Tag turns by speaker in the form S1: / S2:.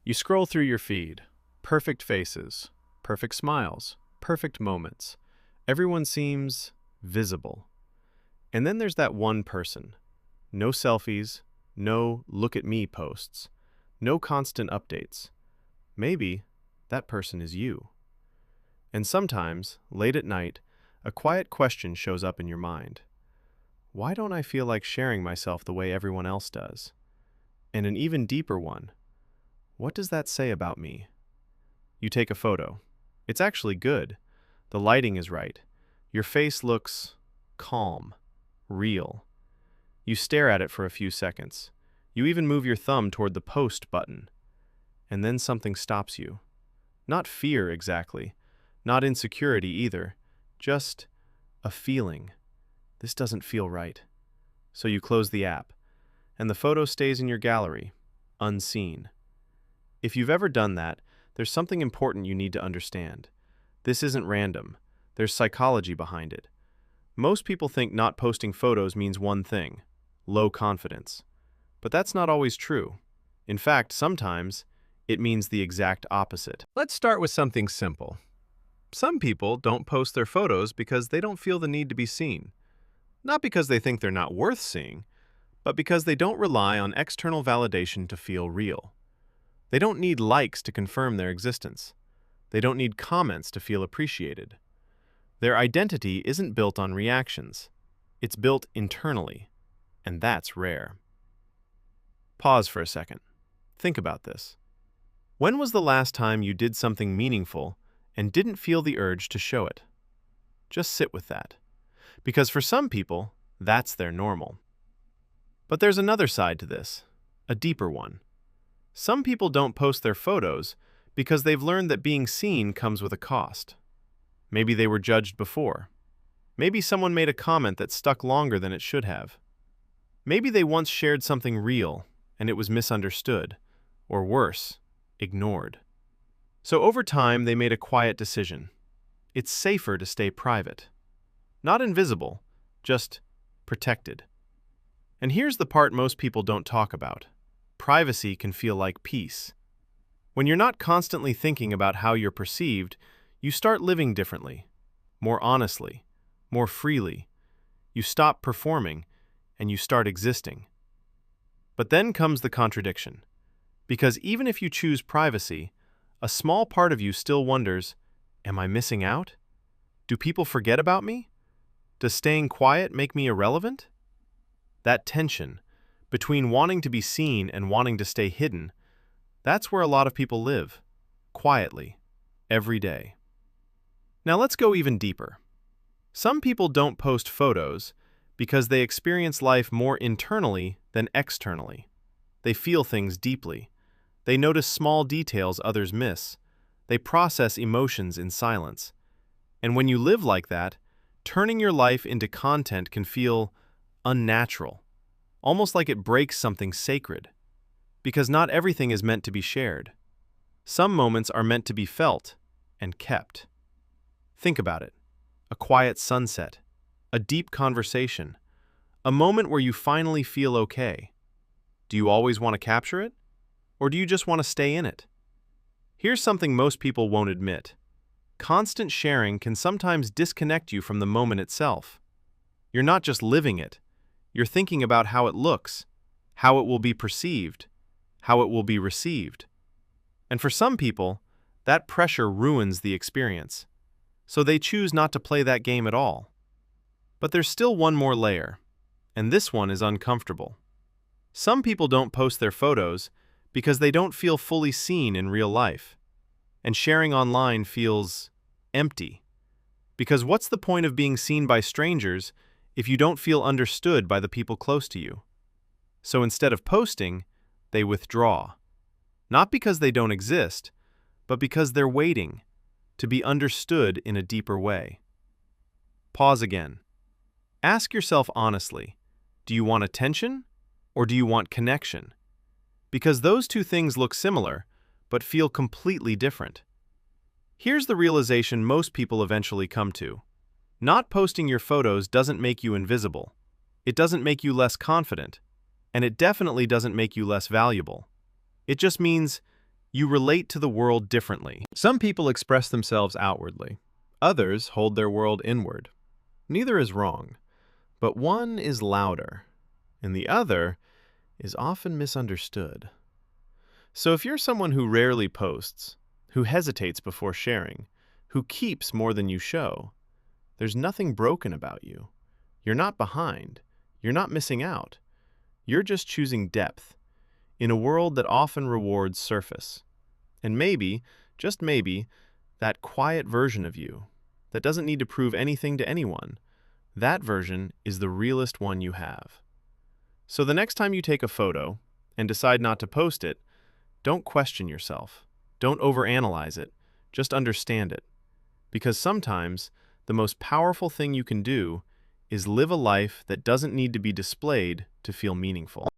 S1: You scroll through your feed. Perfect faces, perfect smiles, perfect moments. Everyone seems visible. And then there's that one person. No selfies, no look at me posts, no constant updates. Maybe that person is you. And sometimes, late at night, a quiet question shows up in your mind. Why don't I feel like sharing myself the way everyone else does? And an even deeper one. What does that say about me? You take a photo. It's actually good. The lighting is right. Your face looks calm, real. You stare at it for a few seconds. You even move your thumb toward the post button. And then something stops you. Not fear exactly, not insecurity either, just a feeling. This doesn't feel right. So you close the app, and the photo stays in your gallery, unseen. If you've ever done that, there's something important you need to understand. This isn't random. There's psychology behind it. Most people think not posting photos means one thing: low confidence. But that's not always true. In fact, sometimes it means the exact opposite. Let's start with something simple. Some people don't post their photos because they don't feel the need to be seen. Not because they think they're not worth seeing, but because they don't rely on external validation to feel real. They don't need likes to confirm their existence. They don't need comments to feel appreciated. Their identity isn't built on reactions. It's built internally, and that's rare. Pause for a second. Think about this. When was the last time you did something meaningful and didn't feel the urge to show it? Just sit with that. Because for some people, that's their normal. But there's another side to this, a deeper one. Some people don't post their photos because they've learned that being seen comes with a cost. Maybe they were judged before. Maybe someone made a comment that stuck longer than it should have. Maybe they once shared something real and it was misunderstood, or worse, ignored. So over time, they made a quiet decision. It's safer to stay private. Not invisible, just protected. And here's the part most people don't talk about. Privacy can feel like peace. When you're not constantly thinking about how you're perceived, you start living differently, more honestly, more freely. You stop performing, and you start existing. But then comes the contradiction. Because even if you choose privacy, a small part of you still wonders, am I missing out? Do people forget about me? Does staying quiet make me irrelevant? That tension between wanting to be seen and wanting to stay hidden, that's where a lot of people live, quietly, every day. Now let's go even deeper. Some people don't post photos because they experience life more internally than externally. They feel things deeply. They notice small details others miss. They process emotions in silence. And when you live like that, turning your life into content can feel unnatural, almost like it breaks something sacred. Because not everything is meant to be shared. Some moments are meant to be felt and kept. Think about it. A quiet sunset, a deep conversation, a moment where you finally feel okay. Do you always want to capture it? Or do you just want to stay in it? Here's something most people won't admit. Constant sharing can sometimes disconnect you from the moment itself. You're not just living it. You're thinking about how it looks, how it will be perceived, how it will be received. And for some people, that pressure ruins the experience. So they choose not to play that game at all. But there's still one more layer, and this one is uncomfortable. Some people don't post their photos because they don't feel fully seen in real life. And sharing online feels empty. Because what's the point of being seen by strangers if you don't feel understood by the people close to you? So instead of posting, they withdraw. Not because they don't exist, but because they're waiting to be understood in a deeper way. Pause again. Ask yourself honestly, do you want attention or do you want connection? Because those two things look similar, but feel completely different. Here's the realization most people eventually come to. Not posting your photos doesn't make you invisible. It doesn't make you less confident. And it definitely doesn't make you less valuable. It just means You relate to the world differently. Some people express themselves outwardly. Others hold their world inward. Neither is wrong, but one is louder, and the other is often misunderstood. So if you're someone who rarely posts, who hesitates before sharing, who keeps more than you show, there's nothing broken about you. You're not behind. You're not missing out. You're just choosing depth in a world that often rewards surface. And maybe, just maybe, that quiet version of you that doesn't need to prove anything to anyone, that version is the realest one you have. So the next time you take a photo and decide not to post it, don't question yourself. Don't overanalyze it. Just understand it. Because sometimes the most powerful thing you can do is live a life that doesn't need to be displayed to feel meaningful.